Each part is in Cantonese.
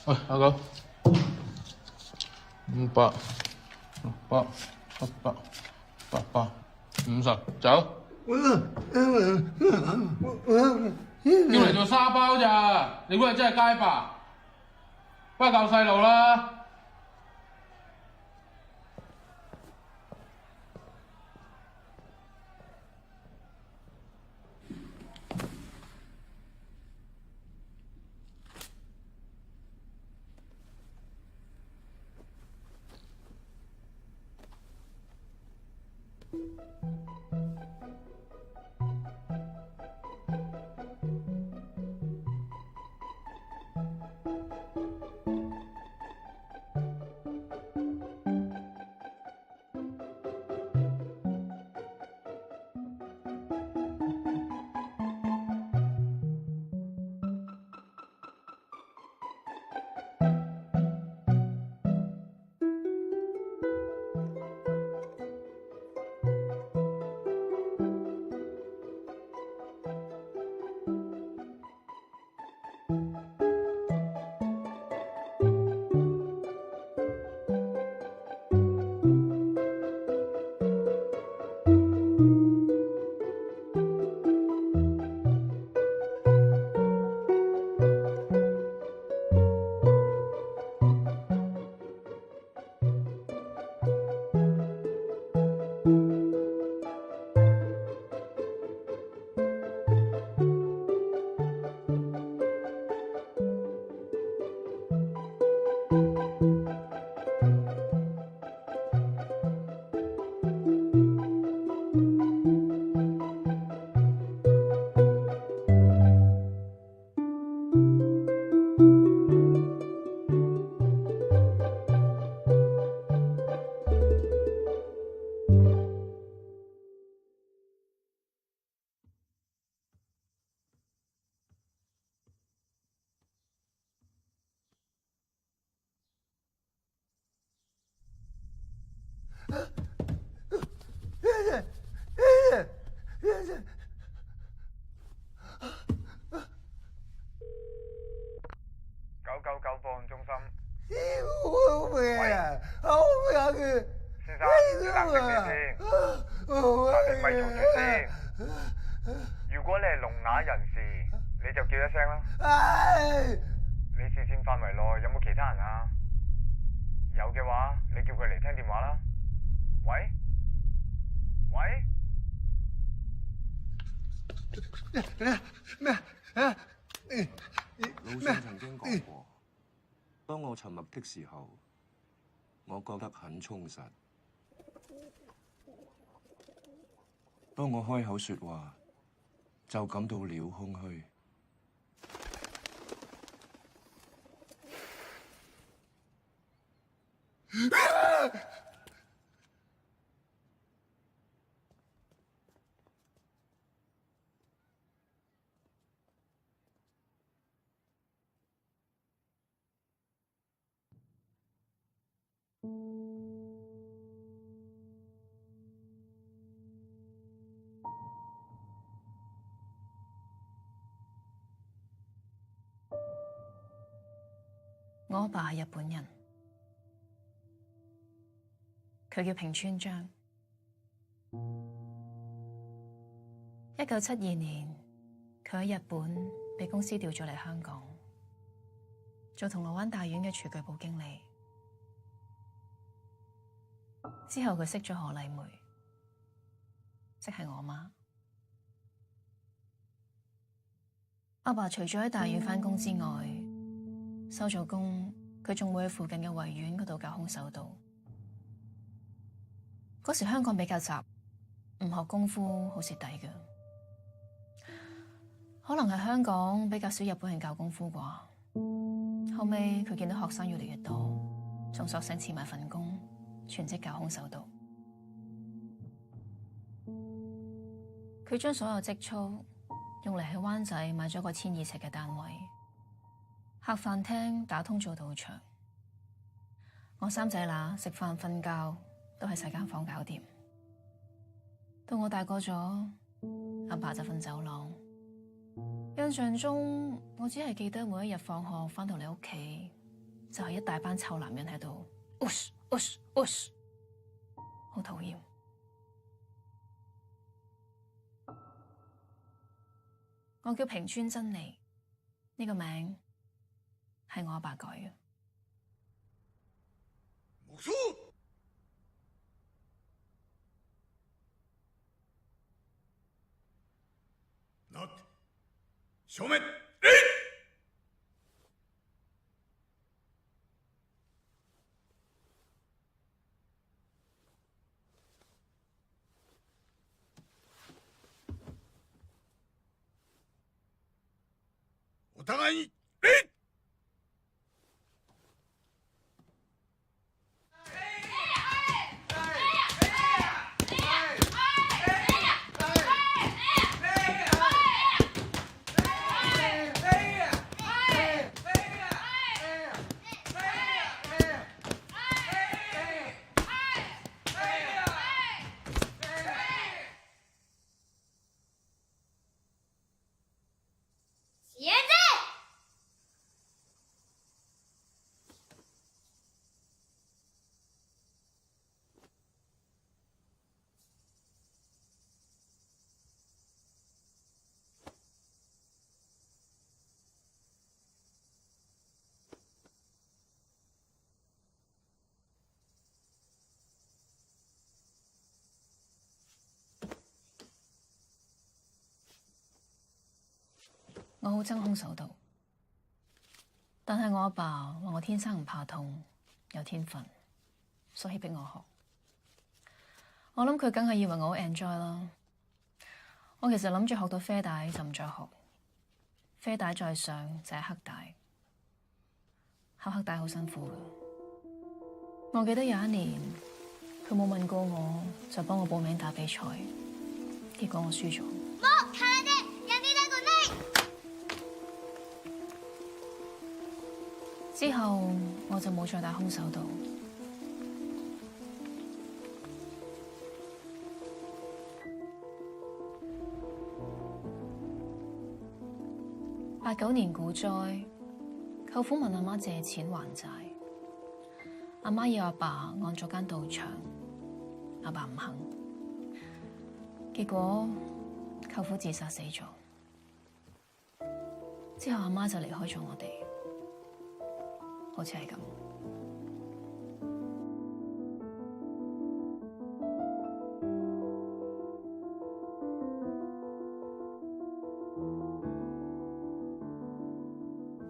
喂，阿狗，500、600、700、850，走。叫嚟做沙包咋？你估係真係街霸？不過教細路啦。999報案中心。喂，好呀佢。先生，你冷靜啲先，嗱你咪嘈住先。如果你係聾啞人士，你就叫一聲啦。你視線範圍內有冇其他人啊？有嘅話，你叫佢嚟聽電話啦。喂？老師曾經講過，當我沉默的時候，我覺得很充實；當我開口說話，就感到了空虛。我阿爸係日本人，佢叫平川章。1972年，佢喺日本被公司調咗嚟香港，做銅鑼灣大院嘅廚具部經理。之後佢識咗何麗梅，即係我媽。阿爸除咗喺大院返工之外，收咗工，佢仲會喺附近嘅維園嗰度教空手道。嗰時香港比較雜，唔學功夫好蝕底嘅。可能係香港比較少日本人教功夫啩。後尾佢見到學生越嚟越多，仲索性辭埋份工，全職教空手道。佢將所有積蓄用嚟喺灣仔買咗個1200尺嘅單位。客飯廳打通做賭場，我三仔乸食飯瞓覺都喺細間房搞掂。到我大個咗，阿爸就瞓走廊。印象中，我只係記得每一日放學返到嚟屋企，就係一大班臭男人喺度，好討厭。我叫平川真理，呢個名係我阿爸改嘅。消滅！お互いに礼！我好憎空手道，但係我阿爸話我天生唔怕痛，有天分，所以逼我學。我諗佢梗係以為我好 enjoy 啦。我其實諗住學到啡帶就唔再學，啡帶再上就係黑帶，考黑帶好辛苦㗎。我記得有一年佢冇問過我，就幫我報名打比賽，結果我輸咗。之後我就冇再打空手道。89年股災，舅父問阿媽借錢還債，阿媽要阿爸按咗間道場，阿爸唔肯，結果舅父自殺死咗。之後阿媽就離開咗我哋。好似係咁。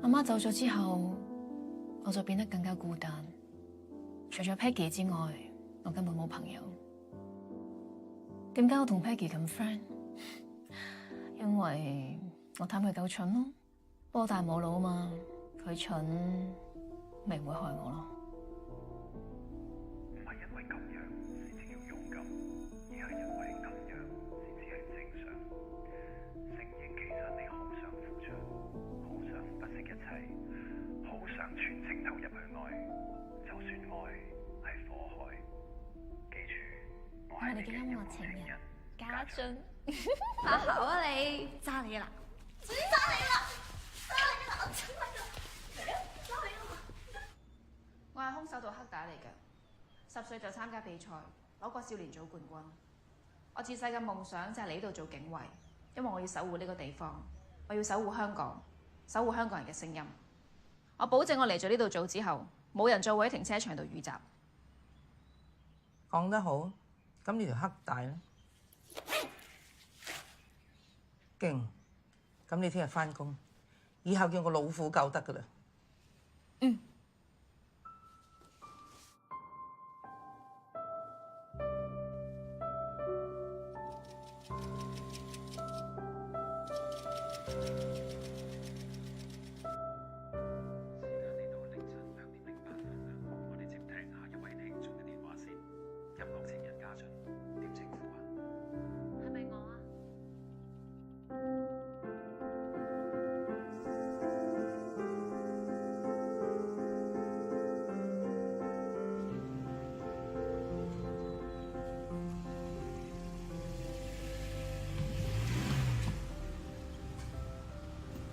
阿媽走咗之後，我就變得更加孤單。除咗 Peggy 之外，我根本冇朋友。點解我同 Peggy 咁 friend？ 因為我貪佢夠蠢咯，波大冇腦嘛，佢蠢。咪唔會害我咯。唔係因為咁樣先至要勇敢，而係因為咁樣先至係正常。承認其實你好想付出，好想不惜一切，好想全情投入去愛，就算愛係火海。記住，我係你嘅音樂情人家俊。發姣啊你，揸你啦！揸你啦！我係空手道黑帶嚟嘅，10歲就參加比賽，攞過少年組冠軍。我自細嘅夢想就係嚟呢度做警衛，因為我要守護呢個地方，我要守護香港，守護香港人嘅聲音。我保證我嚟咗呢度做之後，冇人再會喺停車場度遇襲。講得好，咁呢條黑帶咧，勁，咁你聽日返工，以後叫我老虎救得㗎啦。嗯。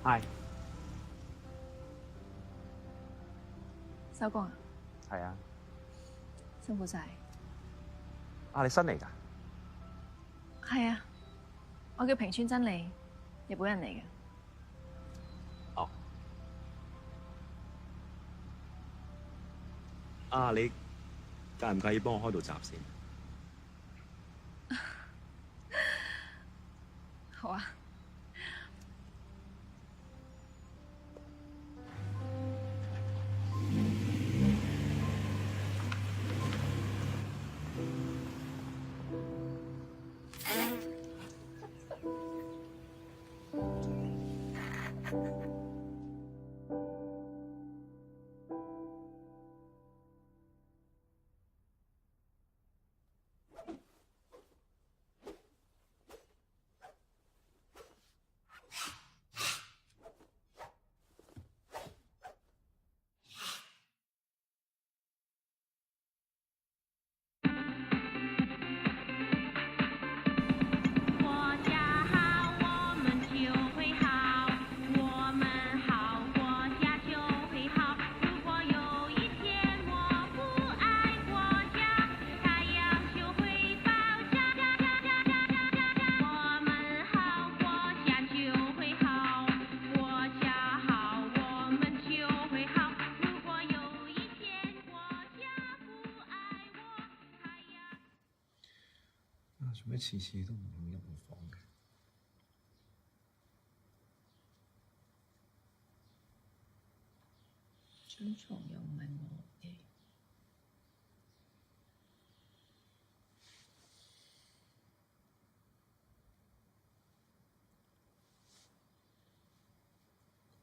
係，收工啊？係啊。辛苦晒。啊，你新嚟㗎？係啊，我叫平川真理，日本人嚟嘅。哦。啊，你介唔介意幫我開到閘先？好啊。做咩次次都唔肯入我房嘅？張床又唔係我嘅，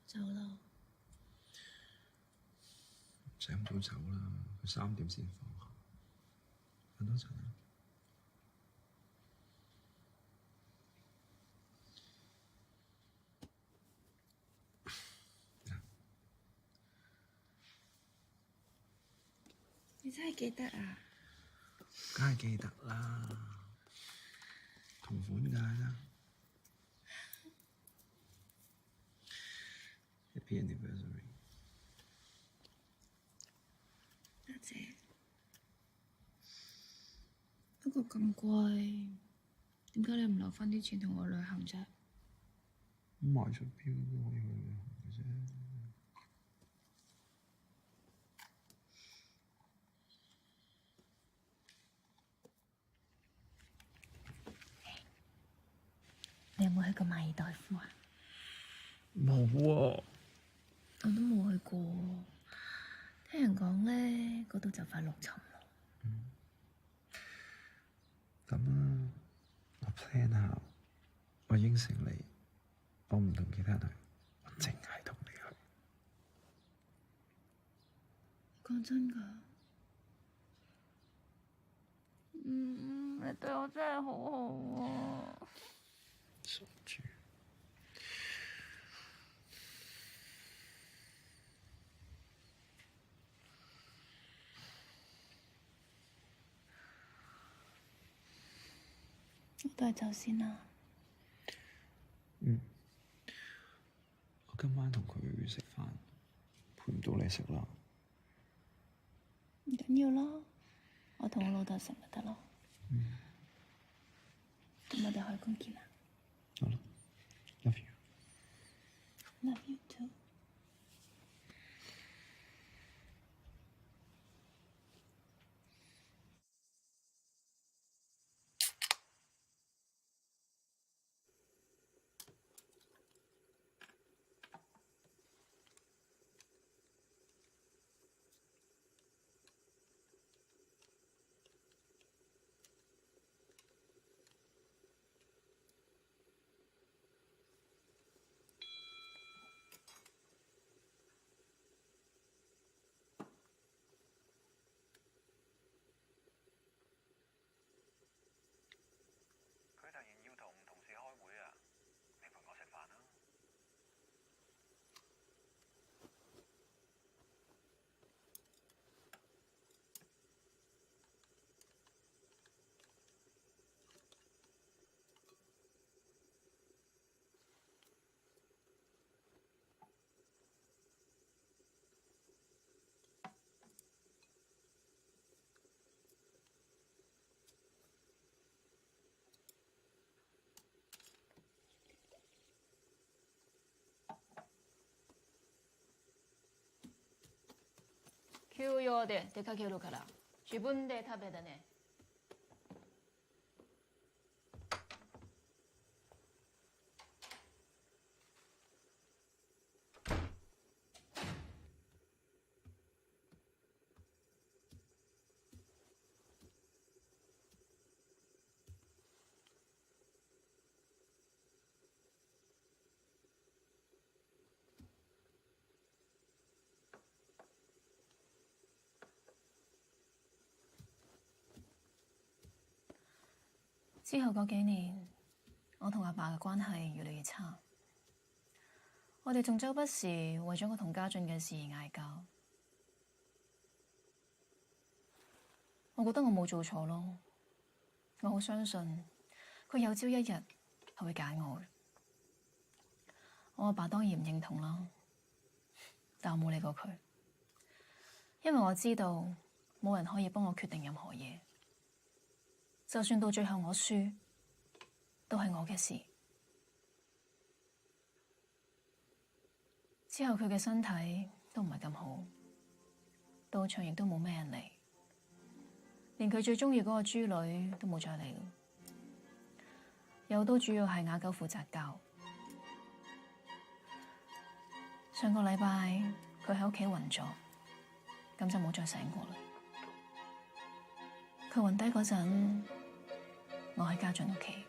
走啦！唔使咁早走啦，佢3點先放學，瞓多陣啦。你真係記得啊？梗係記得啦，同款㗎。Happy anniversary！多謝。不過咁貴，點解你唔留返啲錢同我旅行啫？買咗票都可以去旅行嘅啫。你有冇去過馬爾代夫啊？冇喎。我都冇去過，聽人講咧，嗰度就快陸沉咯。咁啊，我 plan 下，我應承你，我唔同其他人去，我淨係同你去。講真㗎？你對我真係好好啊！傻豬。我都係走先啦。我今晚同佢食飯，陪唔到你食啦。唔緊要啦，我同我老豆食咪得咯。咁我哋開工見啦。好啦，love you。Love you too。給用で出かけるから自分で食べてね。之後嗰幾年，我同阿爸嘅關係越嚟越差。我哋仲周不時為咗我同家俊嘅事而嗌交。我覺得我冇做錯咯，我好相信佢有朝一日係會揀我嘅。我阿爸當然唔認同啦，但我冇理過佢，因為我知道冇人可以幫我決定任何嘢。就算到最後我輸，都係我嘅事。之後佢嘅身體都唔係咁好，到場亦都冇咩人嚟，連佢最中意嗰個豬女都冇再嚟。又都主要係阿狗負責教。上個禮拜佢喺屋企暈咗，咁就冇再醒過啦。佢暈低嗰陣，我喺家俊屋企。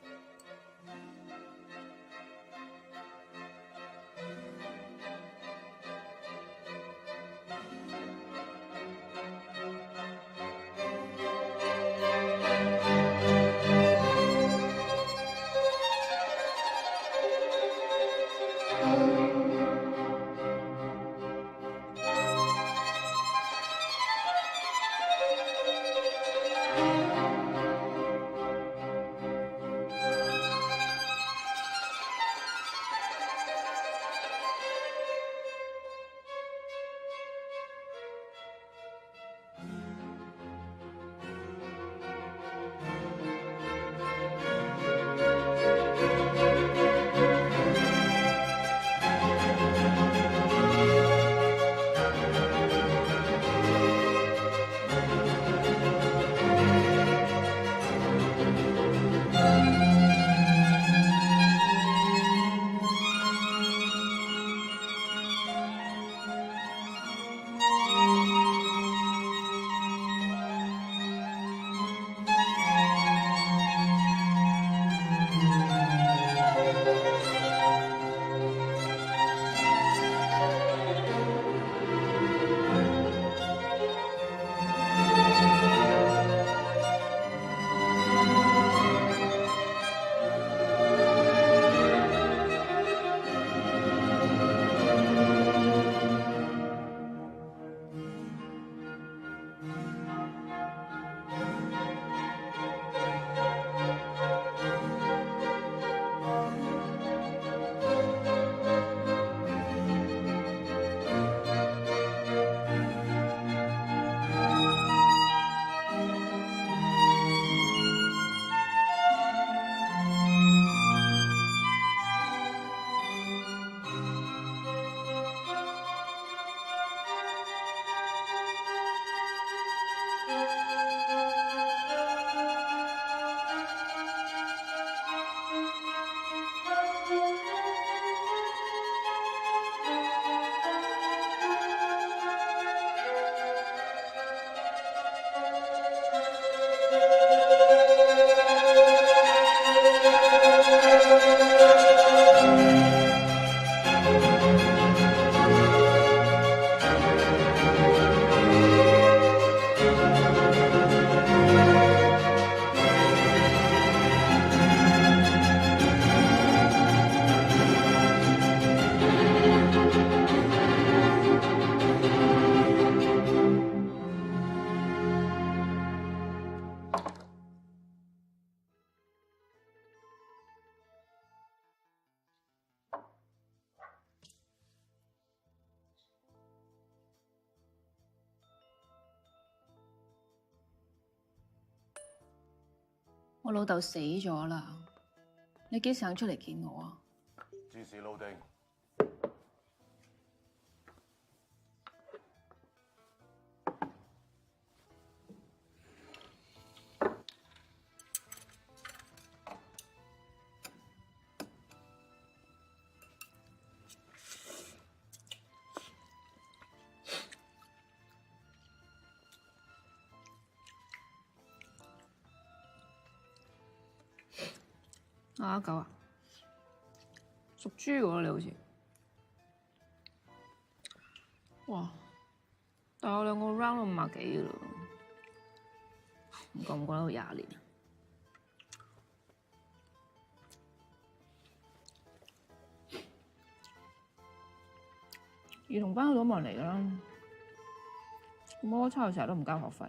我老豆死咗啦，你幾時肯出嚟見我啊？茲事路定，阿狗啊，屬豬喎你好似。哇！但我兩個 round 到50幾㗎啦，唔覺唔覺得到20年？兒童班都冇人嚟㗎啦，摩抄成日都唔交學費，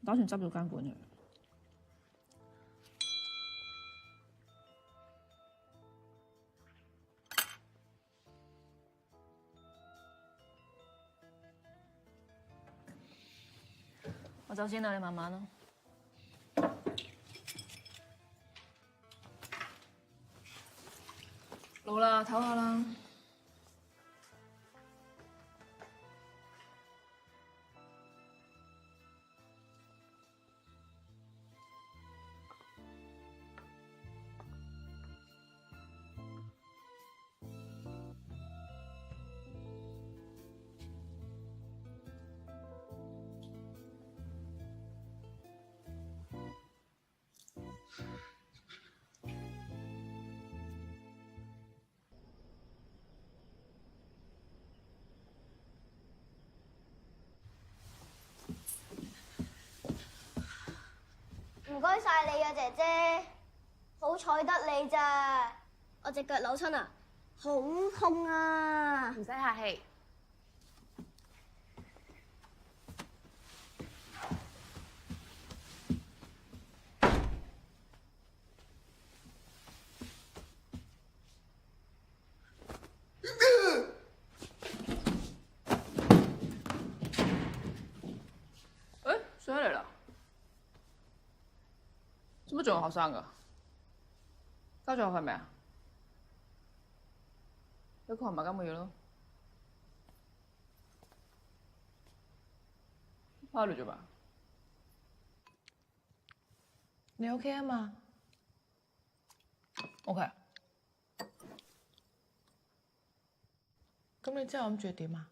打算執咗間館去。我走先啦，你慢慢啦。老啦，唞下啦。唔該晒你啊，姐姐，好彩得你咋，我隻腳扭親啊，好痛啊！唔使客氣。誒，上嚟啦！做乜仲有學生㗎？交咗學費未啊？有個係咪今個月咯？拋嚟做咩？你 OK 啊嘛 ？OK。咁你之後諗住點啊？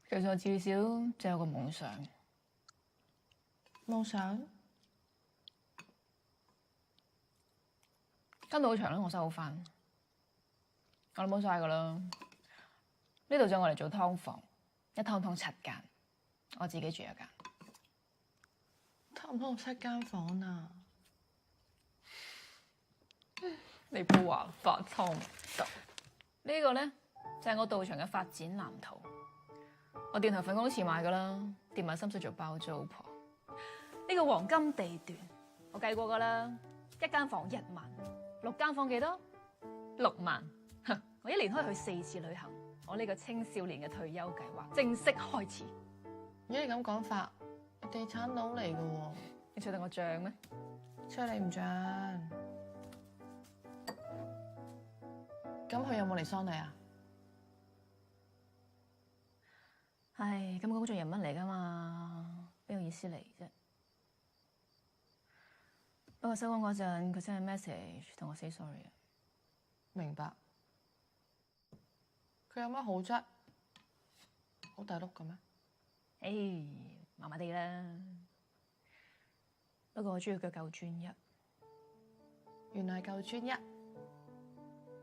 其實我至少就有個夢想。夢想？跟賭場咧，我收好翻，我哋冇晒噶啦。呢度就我嚟做劏房，一劏劏7間，我自己住1間。劏唔劏7間房啊？你鋪話發湯得呢個咧就係我賭場嘅發展藍圖。我電台份工都遲埋噶啦，掂埋心水做包租婆。呢個黃金地段我計過噶啦，1間房1萬，6間房幾多？6萬。我1年可以去4次旅行。我呢個青少年嘅退休計劃正式開始。如果你咁講法，地產佬嚟嘅喎，你吹得我脹咩？吹你唔脹。咁佢有冇嚟桑你啊？唉，咁公眾人物嚟噶嘛，邊有意思嚟啫？不過收工嗰陣，佢 send message 同我 say sorry 啊。明白。佢有乜好啫？好大碌嘅咩？麻麻地啦。不過我中意佢夠專一。原來係夠專一。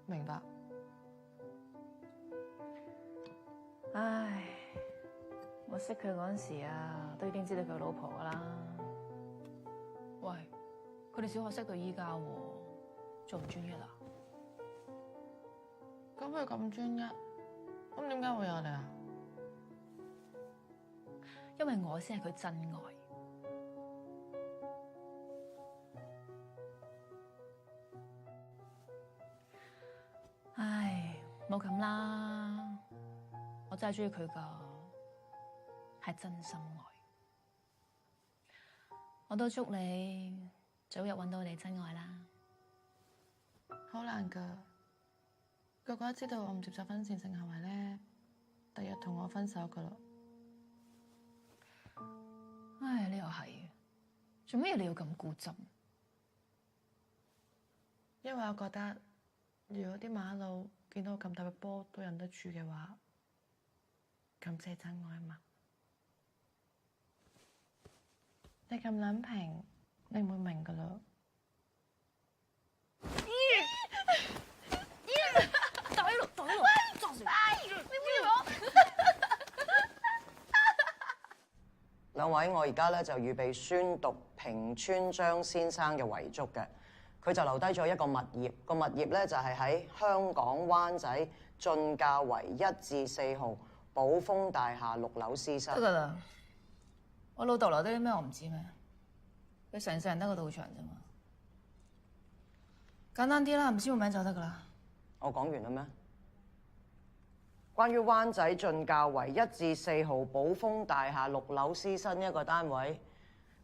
明白。唉，我識佢嗰陣時啊，都已經知道佢老婆噶啦。喂，佢哋小學識到依家喎，仲唔專一啊？咁佢咁專一，咁點解會有你啊？因為我先係佢真愛。唉，冇咁啦，我真係中意佢噶，係真心愛。我都祝你早日揾到你真愛啦。好難噶，哥哥知道我唔接受婚前性行為咧，第日同我分手噶啦。唉，你又係，做乜嘢你要咁固執？因為我覺得，如果啲馬路見到咁大嘅波都忍得住嘅話，咁即係真愛嘛。你咁撚平，你唔會明噶啦。兩位，我而家咧就預備宣讀平川張先生嘅遺囑嘅。佢就留低咗一個物業，個物業咧就係喺香港灣仔進價圍1至4號寶豐大廈6樓 C 室。得㗎啦，我老豆留低啲咩我唔知咩？佢成世人得個道場啫嘛，簡單啲啦，唔知個名就得㗎啦。我講完啦咩？關於灣仔進價圍1至4號寶豐大廈6樓 C 室呢一個單位，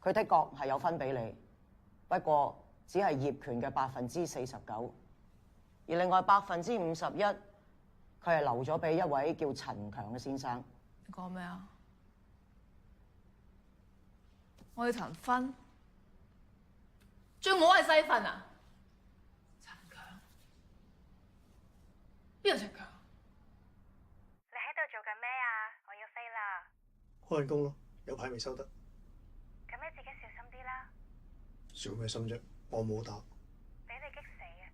佢的確係有分俾你，不過只係業權嘅49%，而另外51%，佢係留咗俾一位叫陳強嘅先生。你講咩啊？我要同人分，仲我係細份啊？陳強？邊個陳強？你喺度做緊咩啊？我要飛啦。開緊工咯，有牌未收得。咁你自己小心啲啦。小咩心啫？我冇打。俾你激死啊！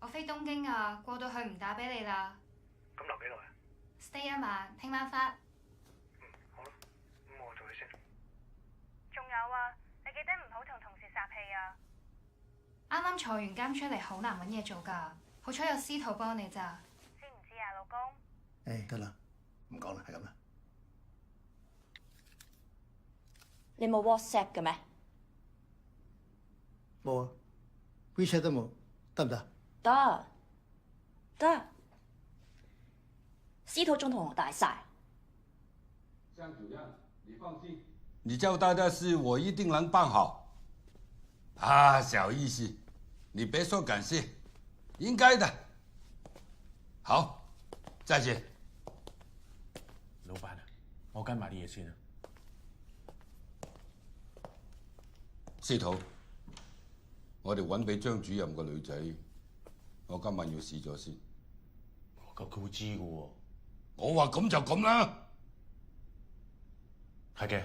我飛東京啊，過到去唔打俾你啦。咁留幾耐啊 ？Stay 一晚，聽晚返。好啦，咁我做起先。仲有啊，你記得唔好同同事撒氣啊！啱啱坐完監出嚟，好難揾嘢做㗎。好彩有司徒幫你咋，知唔知啊，老公？誒，得啦，唔講啦，係咁啦。你冇 WhatsApp 嘅咩？冇啊 ，WeChat 都冇，得唔得？得，得。司徒仲同我大晒。向主任，你放心，你交代的事我一定能办好。啊，小意思，你别说感谢，应该的。好，再见。老闆啊，我跟埋啲嘢先啊。司徒，我哋揾俾張主任個女仔，我今晚要試咗先。咁佢會知嘅喎。我話咁就咁啦。係嘅。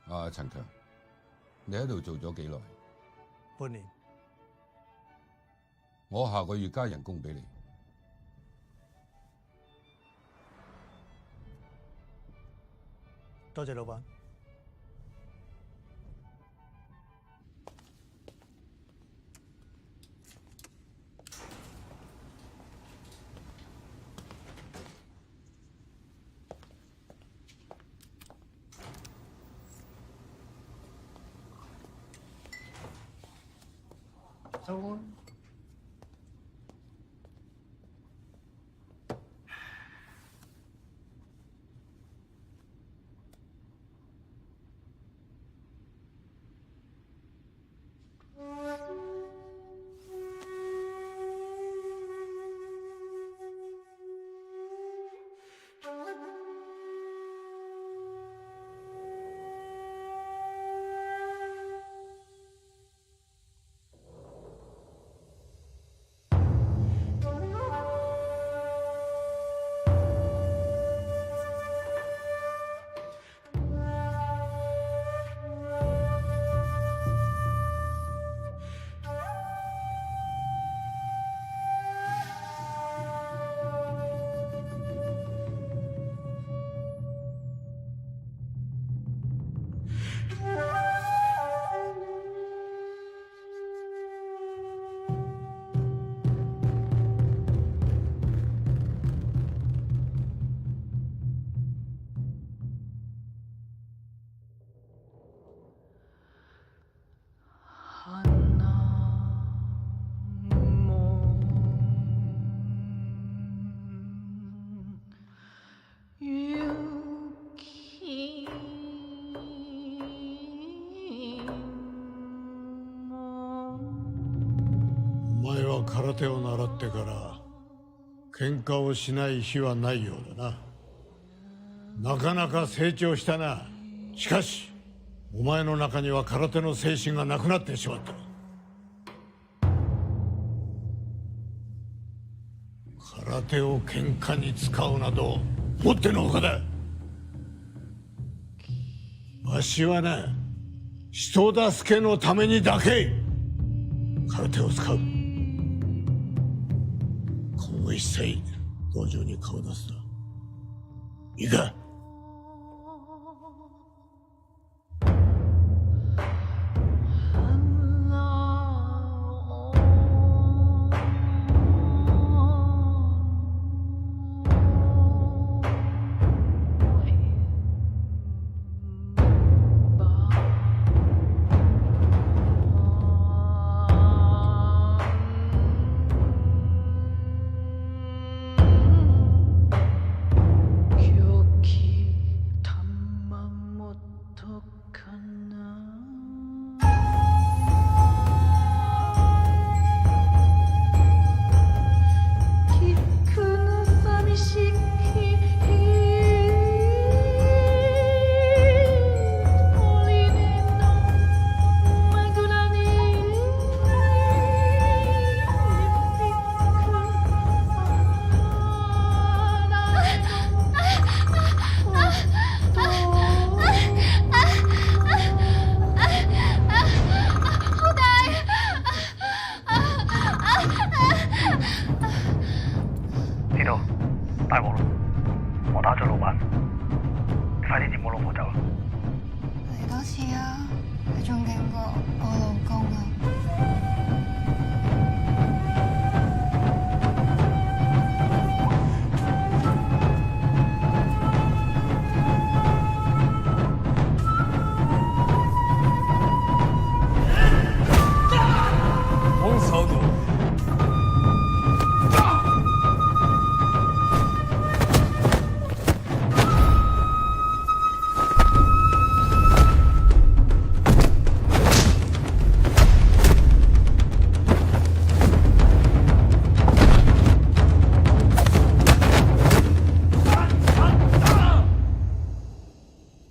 阿陳強，你喺度做咗幾耐？半年。我下個月加人工俾你。多謝老闆。收工啦。空手を習ってから喧嘩をしない日はないようだな。なかなか成長したな。しかしお前の中には空手の精神がなくなってしまった。空手を喧嘩に使うなどもってのほかだ。わしはな、人助けのためにだけ空手を使う。今後一切道場に顔を出すな。いいか？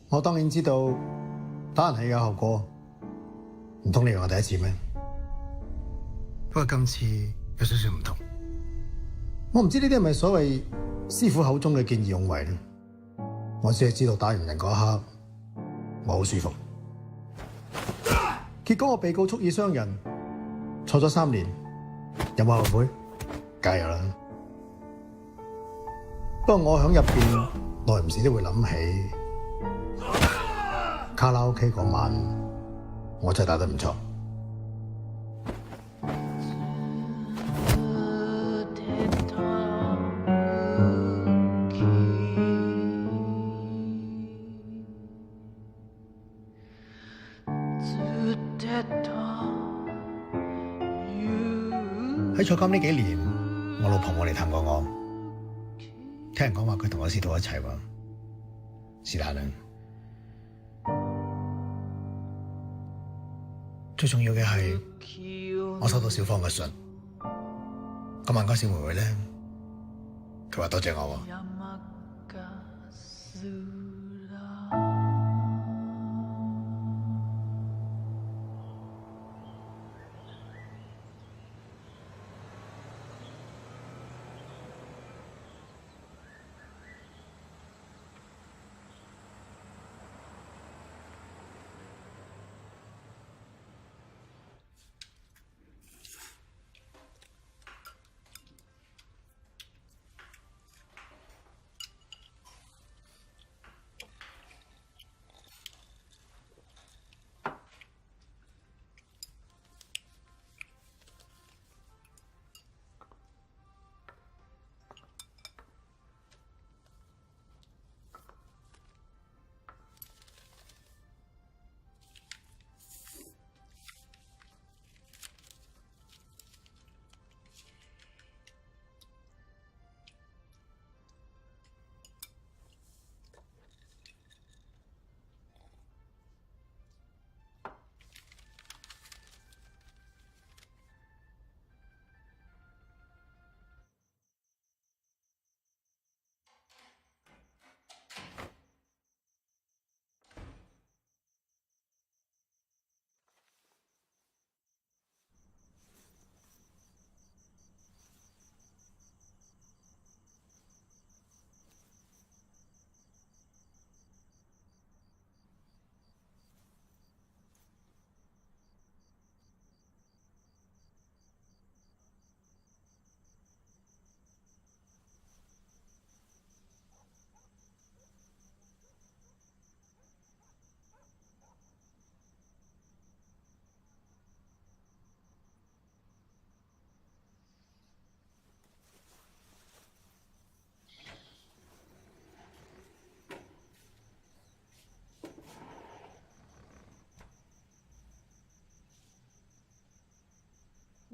我當然知道打人係有後果，唔通你以為我第一次咩？不過今次有少少唔同。我唔知呢啲係咪所謂師傅口中嘅見義勇為咧？我只係知道打完人嗰一刻，我好舒服。結果我被告蓄意傷人，坐咗3年，有冇後悔？梗係有啦。不過我喺入邊耐唔時都會諗起卡拉 OK 嗰晚，我真係打得唔錯。喺坐監呢幾年，我老婆冇嚟探過我，聽人講話佢同我師徒一齊喎，是但啦。最重要嘅係，我收到小芳嘅信，咁問嗰小妹妹咧，佢話多謝我喎。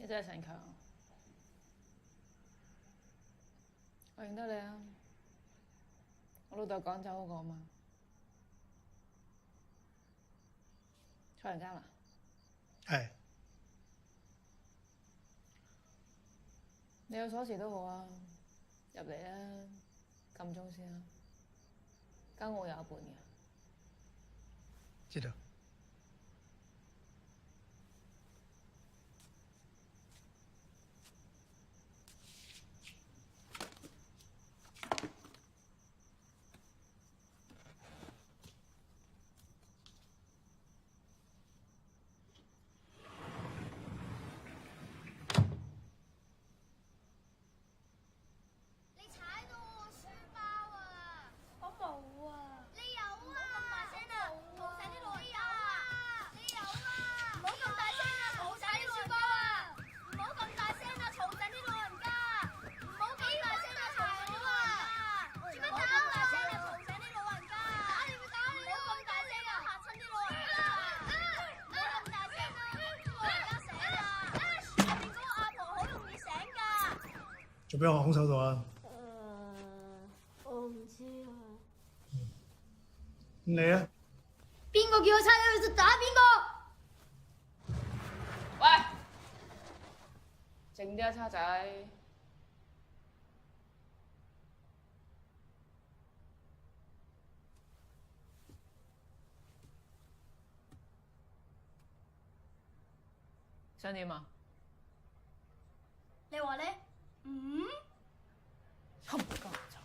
你真係陳強，我認得你啊！我老豆趕走嗰個啊嘛，坐人監啦。係。你有鎖匙都好啊，入嚟啦，撳鐘先啦。間屋有一半嘅。知道。做咩我空手道啊？我唔知啊。你啊？邊個叫我差佬就打邊個。喂，靜啲啊，叉仔。想點啊？你話咧？冚家鏟！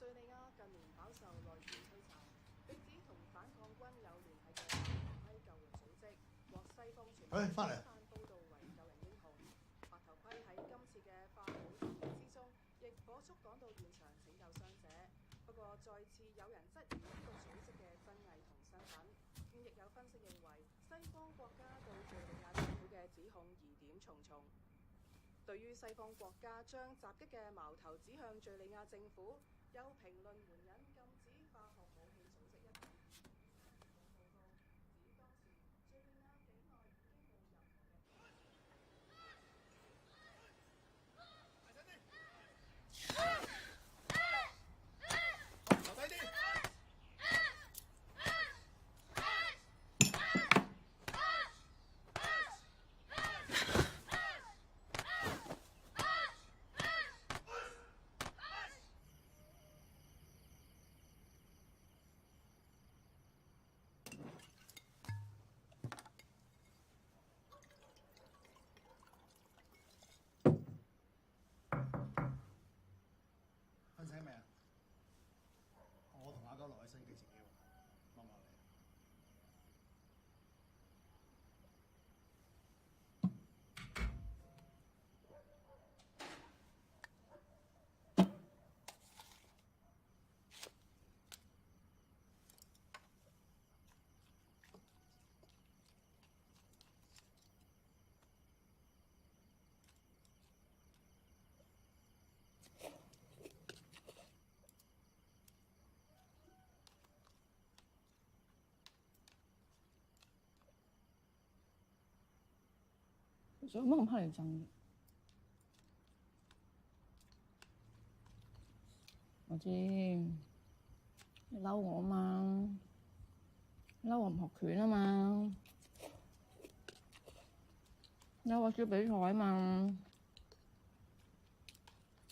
敍利亞近年飽受內戰摧殘，被指同反抗軍有聯繫嘅大批救援組織獲西方傳媒廣泛報導為救人英雄。白頭盔喺今次嘅化武行動之中，亦火速趕到現場拯救傷者。不過再次有人質疑呢個組織嘅真偽同身份，亦有分析認為西方國家對敍利亞政府嘅指控疑點重重。對於西方國家將襲擊嘅矛頭指向敍利亞政府，有評論援引禁止化學武器組織一份報告，指當時敍利亞境內已經冇任何留低啲。瞓醒未啊？我同阿哥落去新機自己喎，幫我嚟。做乜咁乞人憎嘅？我知你嬲我啊嘛，嬲我唔學拳啊嘛，嬲我輸比賽啊嘛，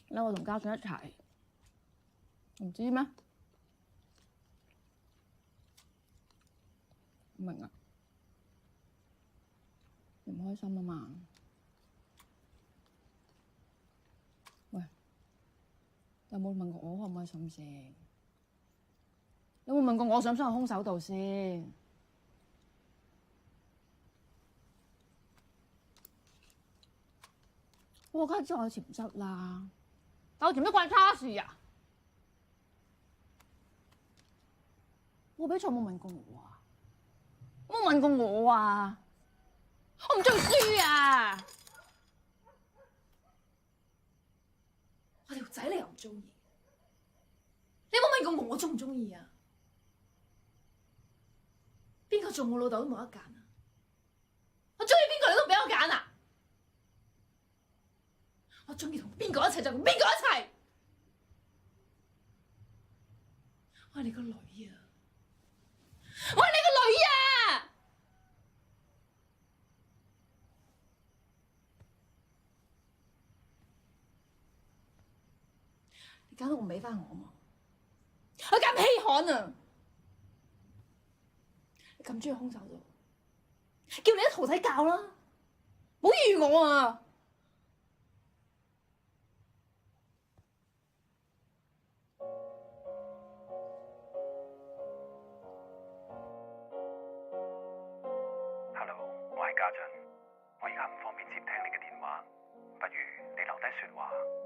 嬲我同家長一齊，唔知咩？明啊，你唔開心啊嘛？喂，有冇問過我開唔開心先？有冇問過我想唔想去空手道先？我梗係知我有潛質啦，但我潛質關你叉事啊！我比賽冇問過我啊！冇問過我啊！我唔中意輸啊！我條仔你又唔中意，你冇問過我中唔中意啊？邊個做我老豆都冇得揀啊！我中意邊個你都俾我揀啊！我中意同邊個一齊就同邊個一齊。我係你個女啊！我係你個女啊！你揀到唔俾翻我嘛？我咁稀罕啊！你咁中意空手道，叫你啲徒弟教啦，唔好預我啊！我係家俊，我而家唔方便接聽你嘅電話，不如你留低說話，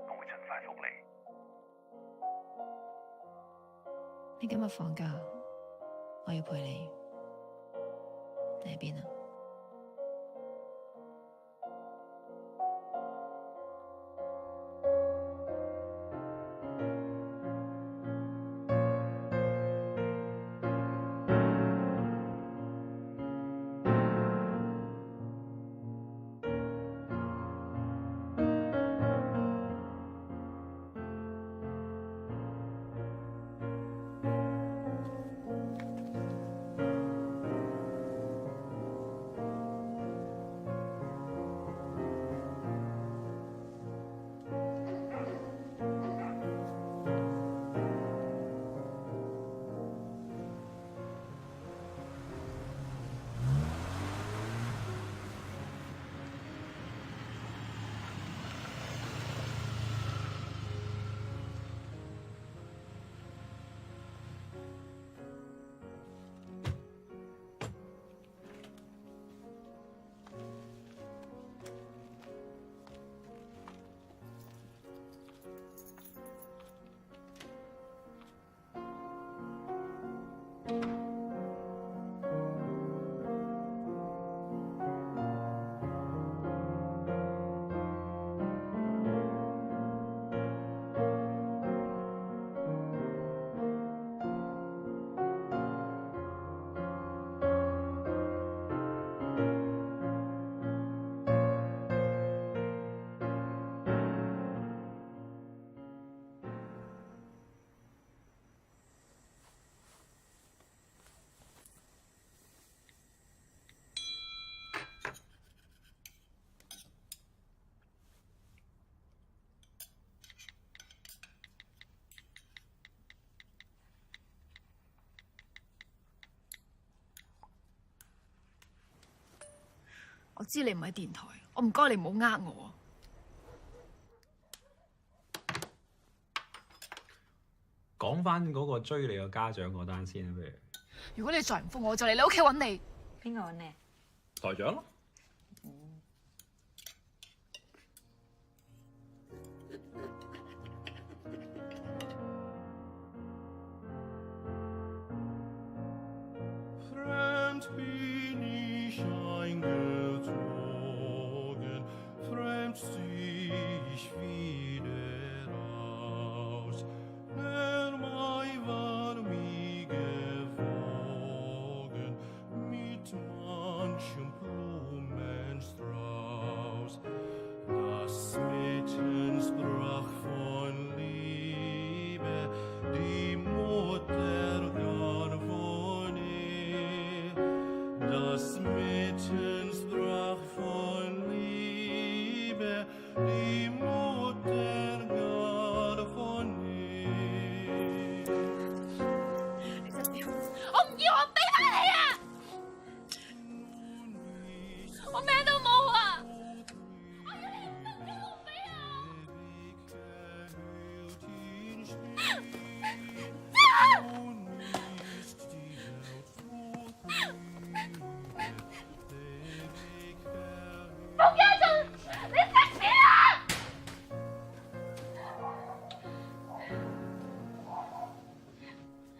我會盡快覆你。你今日放假，我要陪你。你喺邊啊？我知你唔喺電台，我唔該你唔好呃我。講翻嗰個追你個家長嗰單先啦，不如。如果你再唔覆我，就嚟你屋企揾你。邊個揾你？台長咯。Mit manchem Blut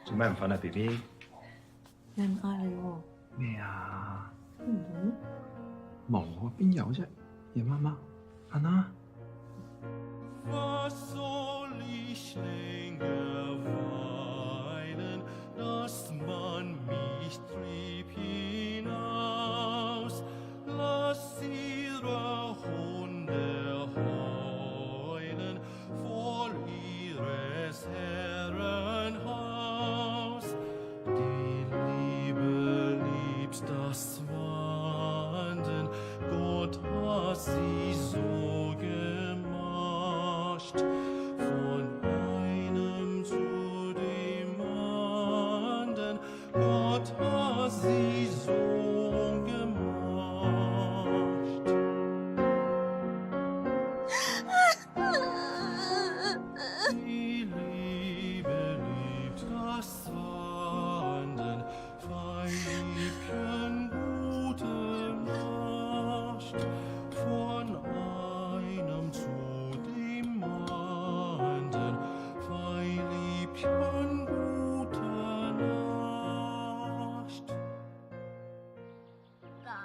做咩唔瞓啊 ，B B？ 有人嗌你喎。咩啊？唔冇啊，邊有啫？夜媽媽，瞓啦。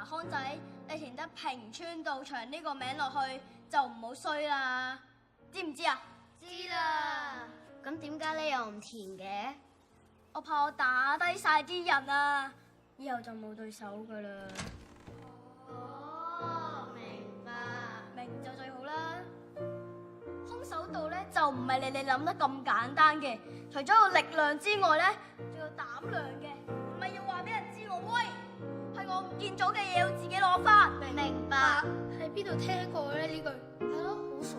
康仔，你填得平川道場呢個名落去就唔好衰啦，知唔知啊？知啦。咁點解你又唔填嘅？我怕我打低晒啲人啊，以後就冇對手噶啦。哦，明白。明就最好啦。空手道咧就唔係你諗得咁簡單嘅，除咗有力量之外咧，仲有膽量嘅，唔係要話俾人知我威。係我唔見咗嘅嘢，要自己攞翻。明白。喺邊度聽過咧呢句？係咯，好熟喎。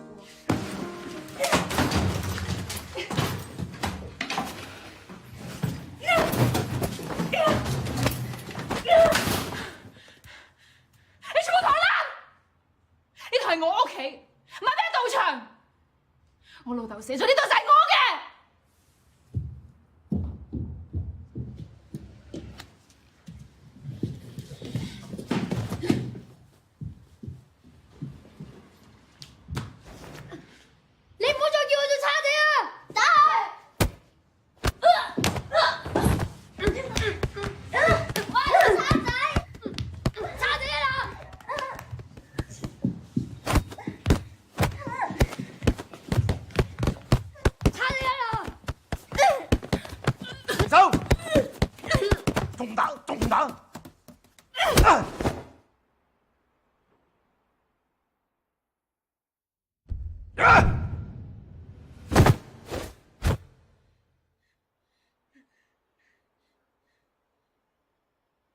你全部逃啦！呢度係我屋企，唔係咩道場。我老豆寫咗呢度就係我嘅。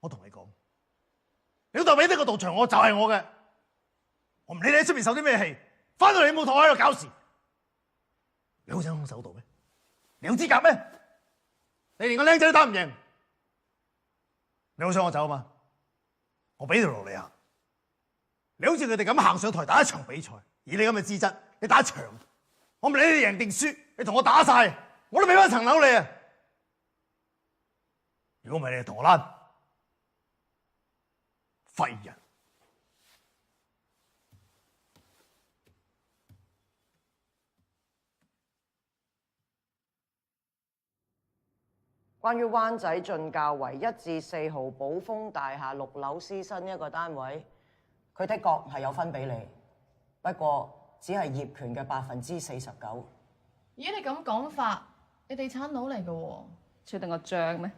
我同你講，你老豆俾呢個道場我就係我嘅，我唔理你喺出面受啲咩氣，翻到嚟你冇同我喺度搞事。你好想空手道咩？你有資格咩？你連個僆仔都打唔贏，你好想我走啊嘛？我俾條路你行。你好似佢哋咁行上台打一場比賽，以你咁嘅資質，你打一場，我唔理你贏定輸，你同我打晒，我都俾翻層樓你啊！如果唔係你同我躝。廢人！關於灣仔進教圍1至4號寶豐大廈6樓 C 新一個單位，佢的確係有分俾你，不過只係業權嘅49%。咦，你咁講法，你地產佬嚟嘅喎，確定個帳咩？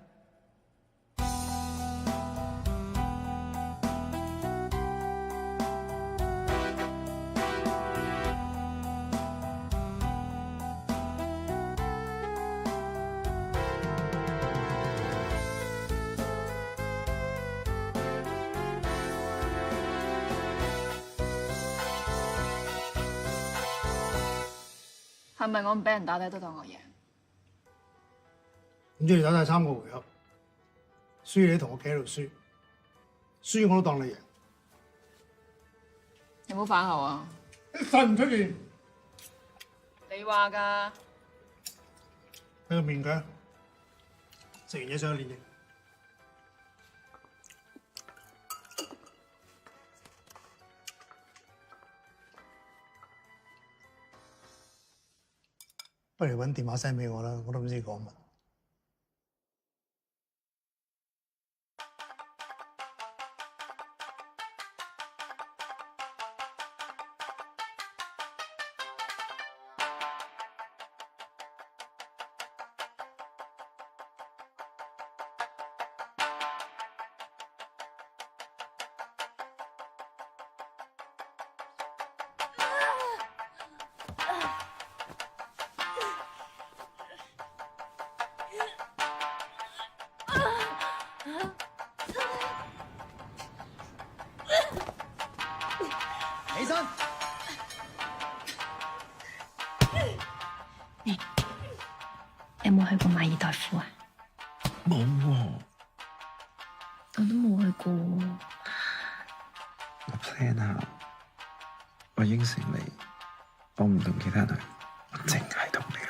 係咪我唔俾人打低都當我贏？咁即係打晒3個回合，輸你同我企喺度輸，輸我都當你贏。有冇反口啊？實唔出現。你話㗎？喺個面㗎，食完嘢上去練嘢。不如揾電話 send 俾我啦，我都唔知講乜。起身！你有冇去過馬爾代夫啊？冇喎，我都冇去過喎。我 plan 下，我應承你，我唔同其他人去，我淨係同你去。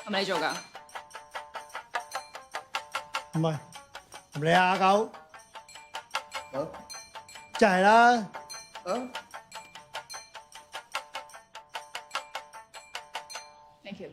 係咪你做㗎？唔係，唔理阿狗。就係啦。Thank you。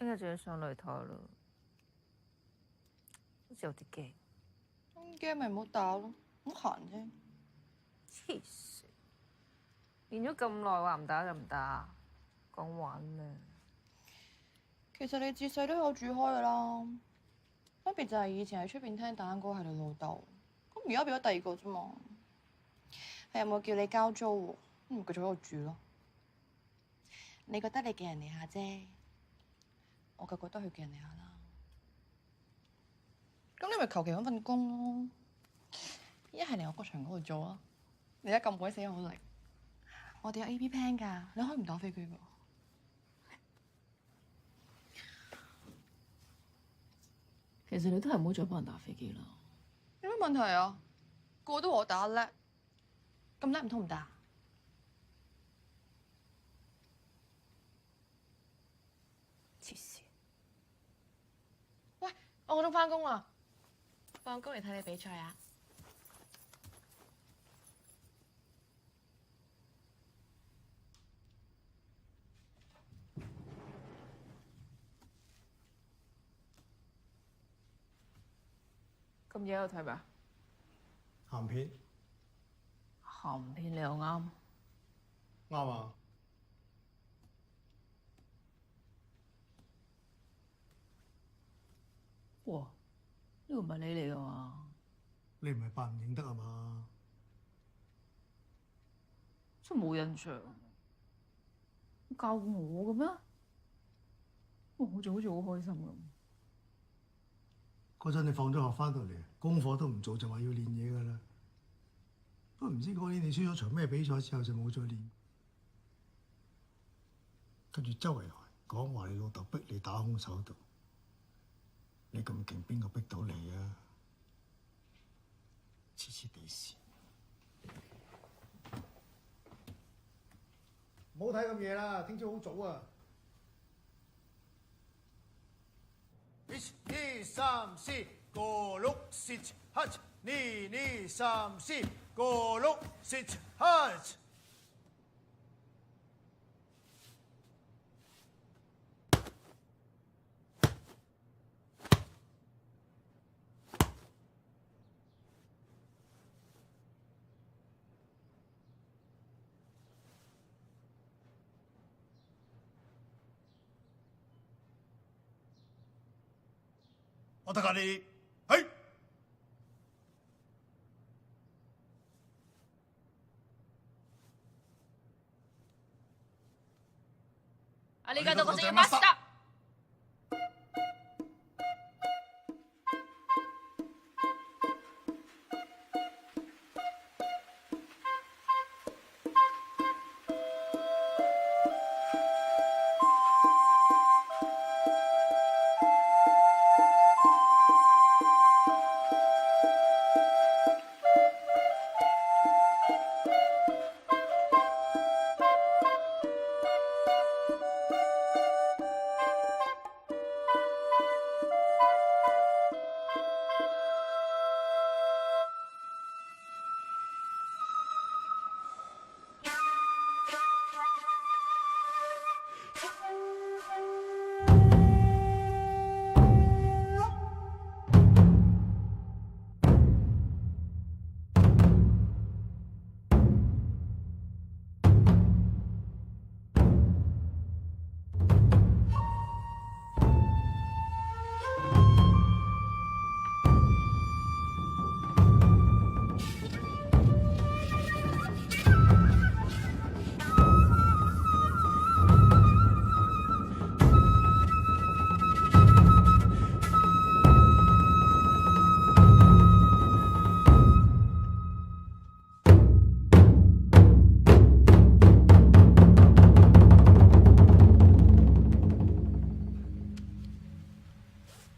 聽日就要上擂台啦，好似有啲驚。咁驚咪唔好打咯，好閒啫。黐線！練咗咁耐，話唔打就唔打，講玩咩？其實你自細都有住開噶啦，分別就係以前喺出邊聽大哥係你老豆，咁而家變咗第二個啫嘛。係有冇叫你交租？唔繼續喺度住咯。你覺得你寄人籬下啫，我就覺得佢寄人籬下啦。咁你咪求其揾份工咯，一係嚟我個場嗰度做啊！你而家咁鬼死好力，我哋有 AP plan 㗎，你可以唔打飛機㗎。其實你都係唔好再幫人打飛機啦。有咩問題啊？個個都話我打叻，咁叻唔通唔打？黐線！喂，我嗰鐘返工啊，放工嚟睇你比賽啊！咁夜有睇咩啊？鹹片。鹹片你又啱。啱啊！哇！呢個唔係你嚟㗎嘛？你唔係扮唔認得啊嘛？真冇印象。教過我嘅咩？我好似好開心咁。嗰陣你放咗學翻到嚟，功課都唔做就話要練嘢㗎啦。不過唔知嗰年你輸咗場咩比賽之後就冇再練，跟住周圍講話你老豆逼你打空手道，你咁勁邊個逼到你啊？黐黐地線，唔好睇咁夜啦，聽朝好早啊！1, 2, 3, 4, 5, 6, 7, 8, 2, 2, 3, 4, 5, 6, 7, 8。我得㗎你，係。ありがとうございました。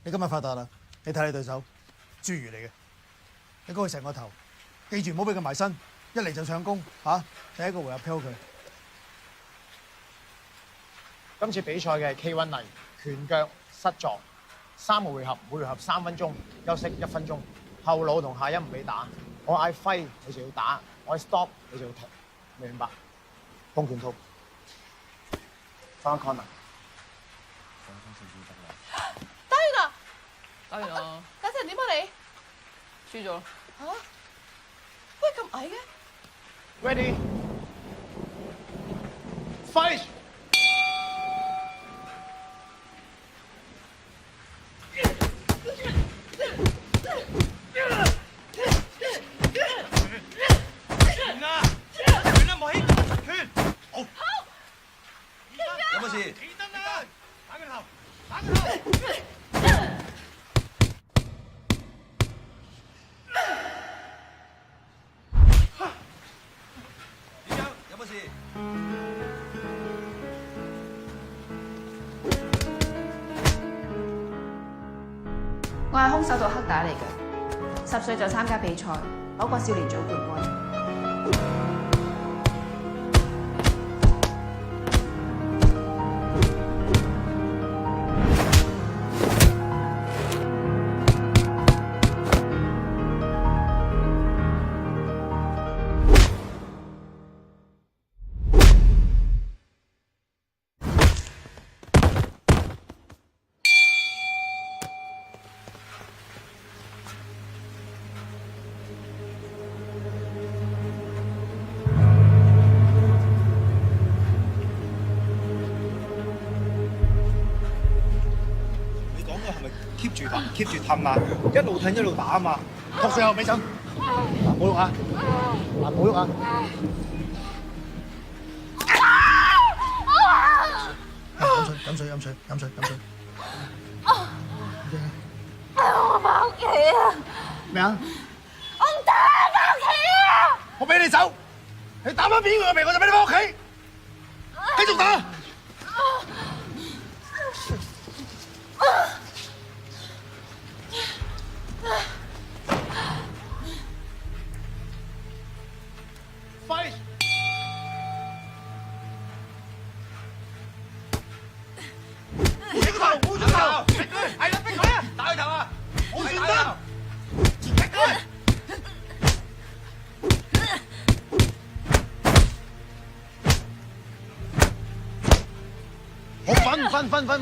你今日發達啦！你睇你對手，侏儒嚟嘅，你高佢成個頭，記住唔好俾佢埋身，一嚟就搶攻嚇！第一個回合飄佢。今次比賽嘅係 K1 泥拳腳膝撞，3個回合，每回合3分鐘，休息1分鐘。後腦同下陰唔俾打，我嗌揮你就要打，我嗌 stop 你就要停，明白？空拳套，翻 corner。打完啦！家姐點啊你？輸咗。嚇？喂咁矮嘅 ？Ready， fight！空手道黑帶嚟嘅，10歲就參加比賽，攞過少年組冠軍。keep 住氹啊，一路褪一路打啊嘛，托最後尾枕，嗱冇喐啊，嗱冇喐啊，飲水。我返屋企啊！咩啊？我唔打返屋企啊！我俾你走，你打翻邊個嘅鼻我就俾你翻屋企，繼續打。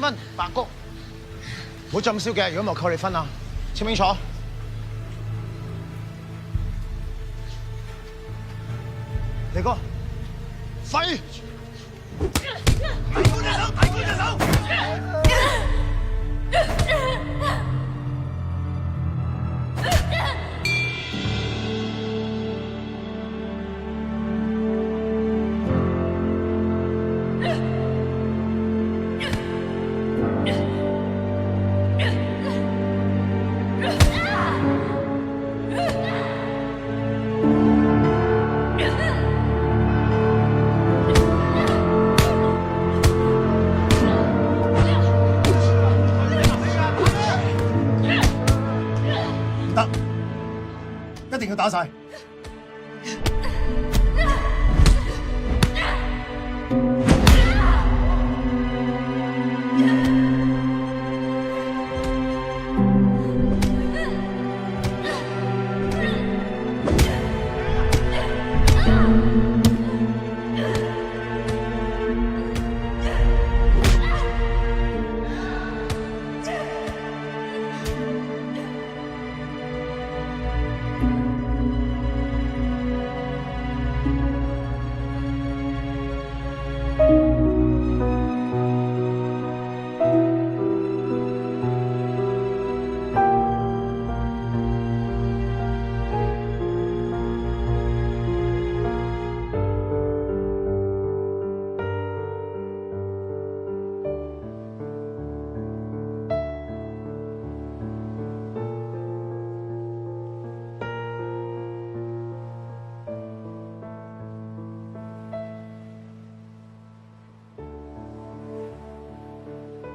分，白谷，唔好再咁燒嘅，如果唔係扣你分啊！清唔清楚？李哥，廢！大官隻手！一定要打晒。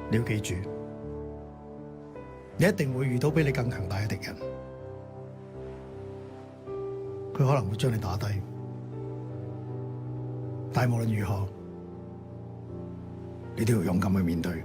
你要記住，你一定會遇到比你更強大嘅敵人，佢可能會將你打低，但係無論如何，你都要勇敢去面對。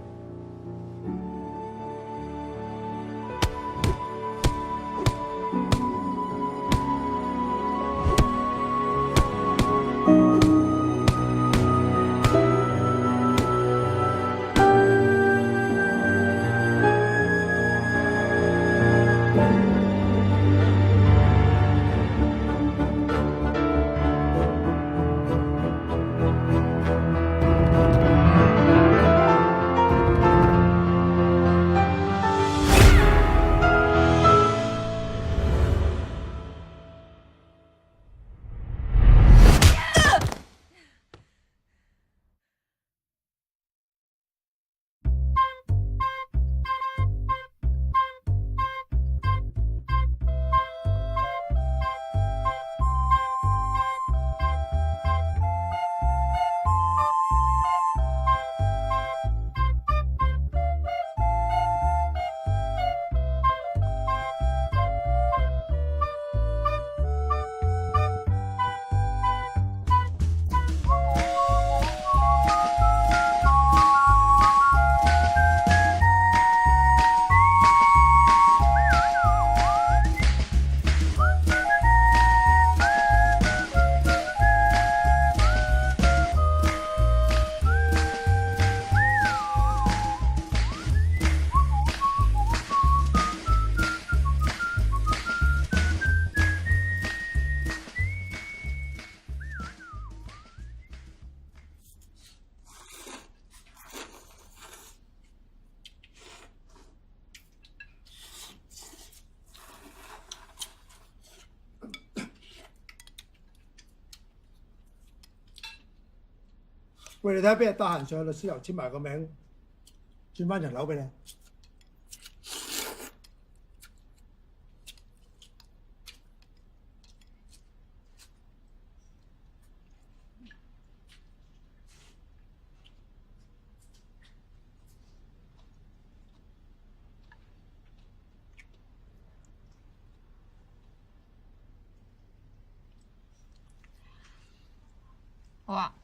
喂，你睇下邊日得閒上去律師樓簽埋個名，轉翻層樓俾你。好啊。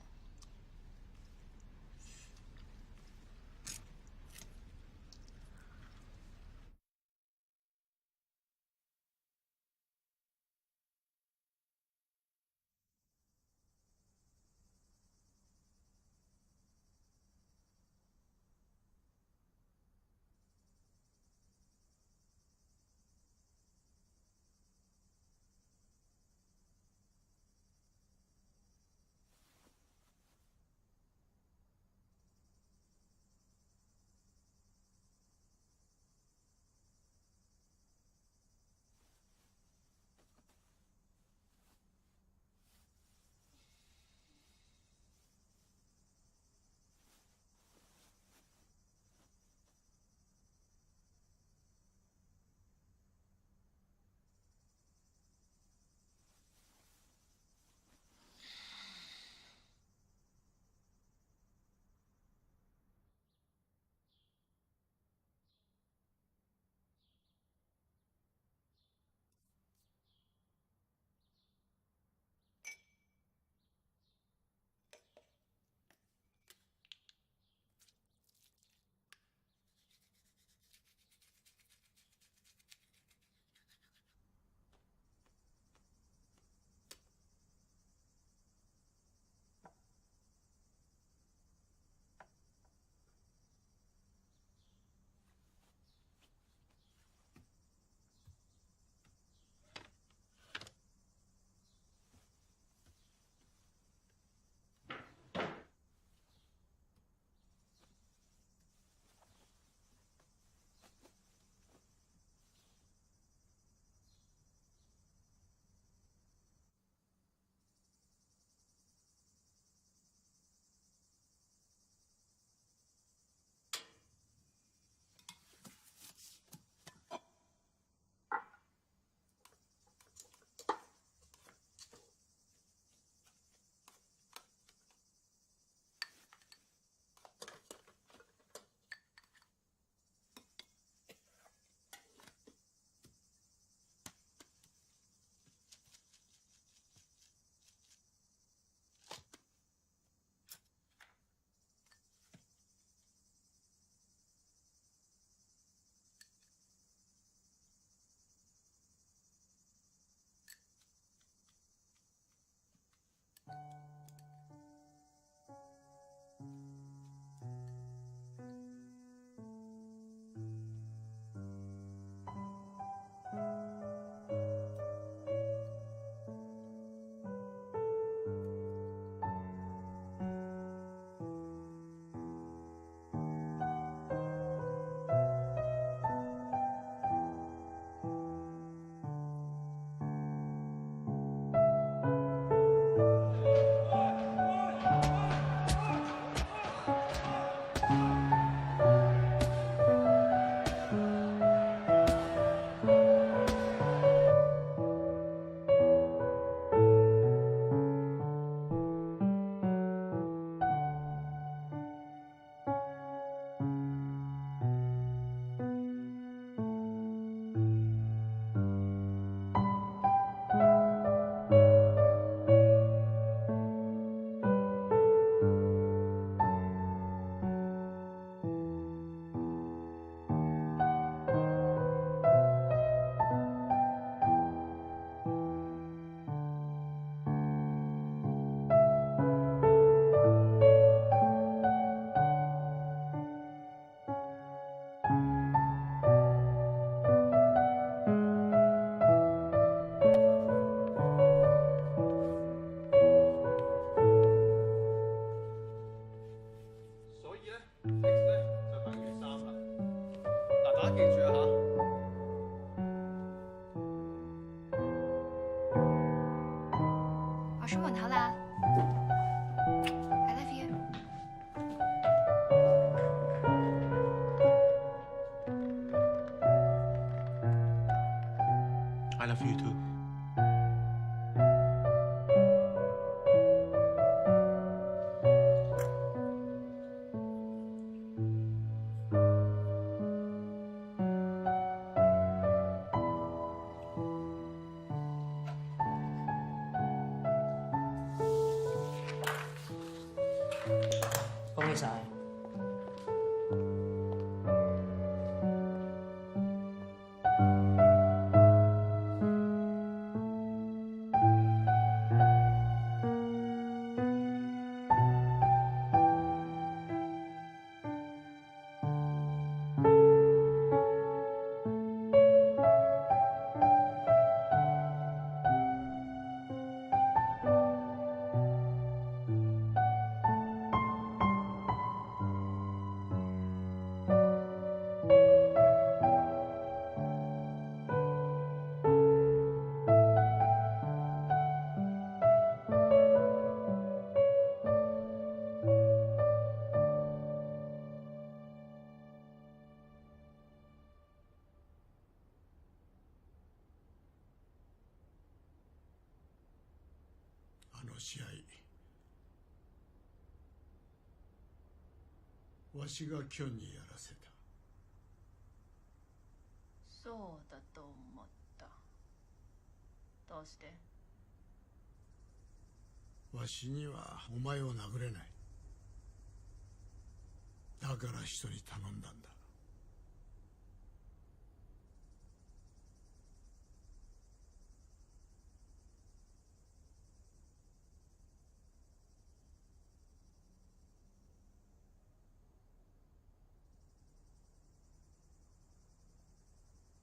我出門口啦，I love you。晒。あの試合、わしがキョンにやらせた。そうだと思った。どうして？わしにはお前を殴れない。だから人に頼んだんだ。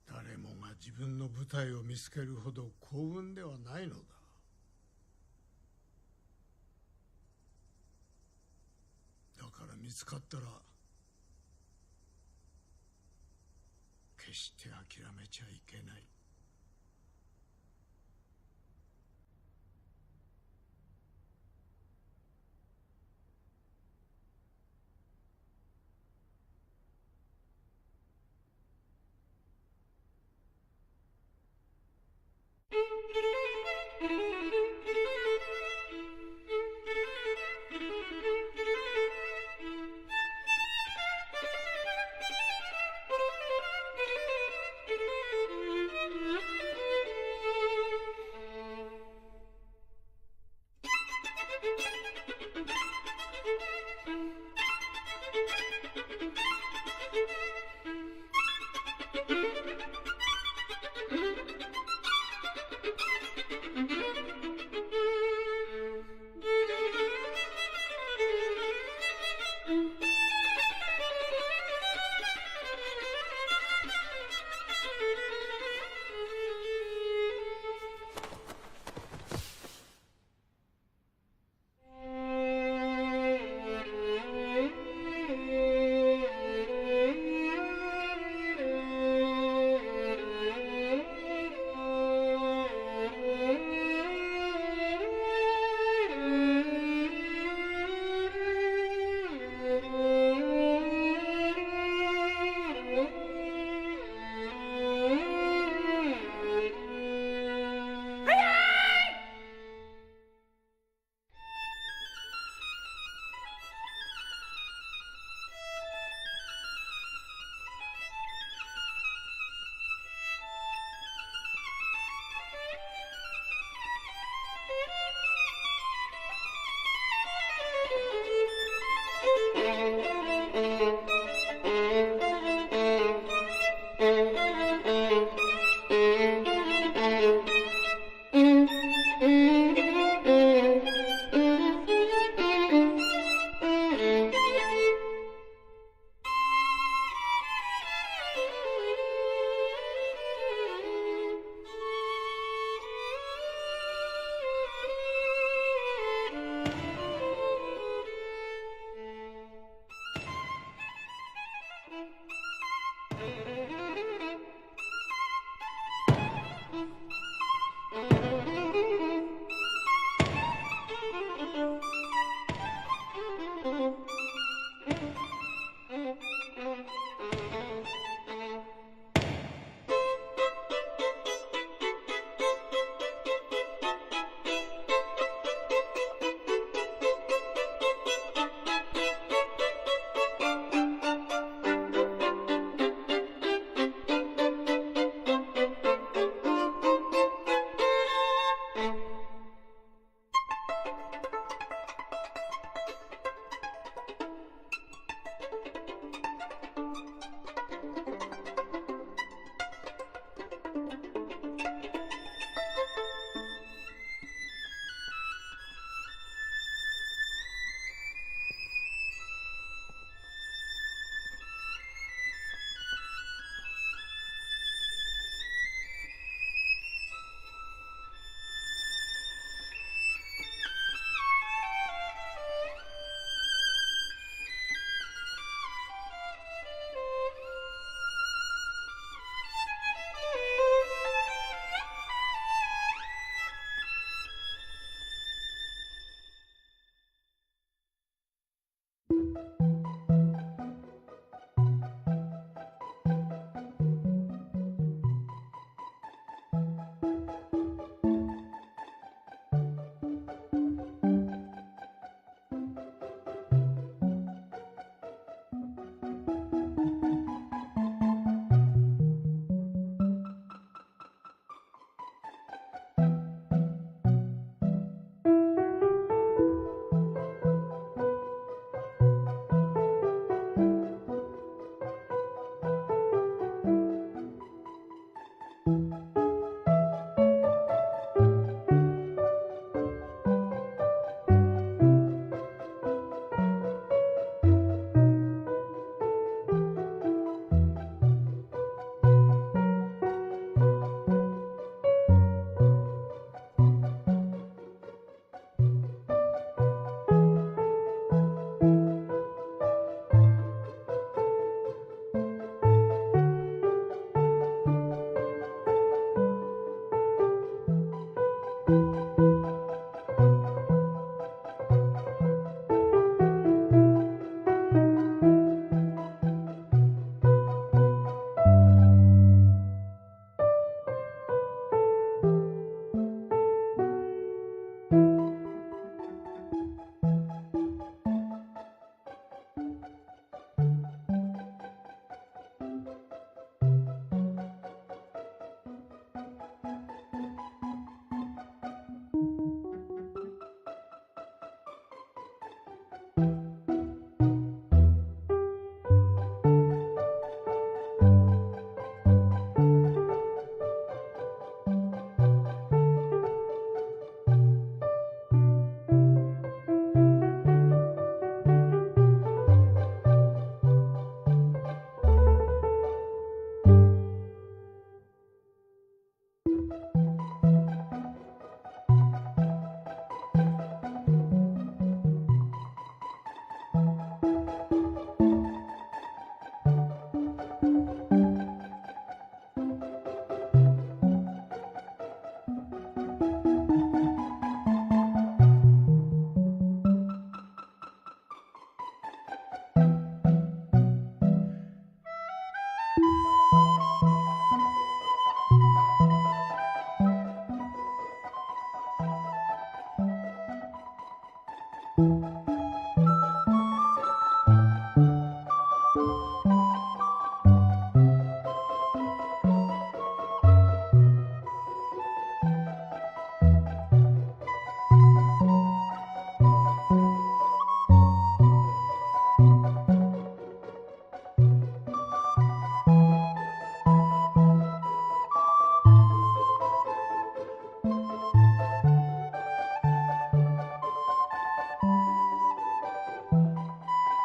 誰もが自分の舞台を見つけるほど幸運ではないのだ。だから見つかったら決して諦めちゃいけない。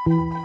Thank you.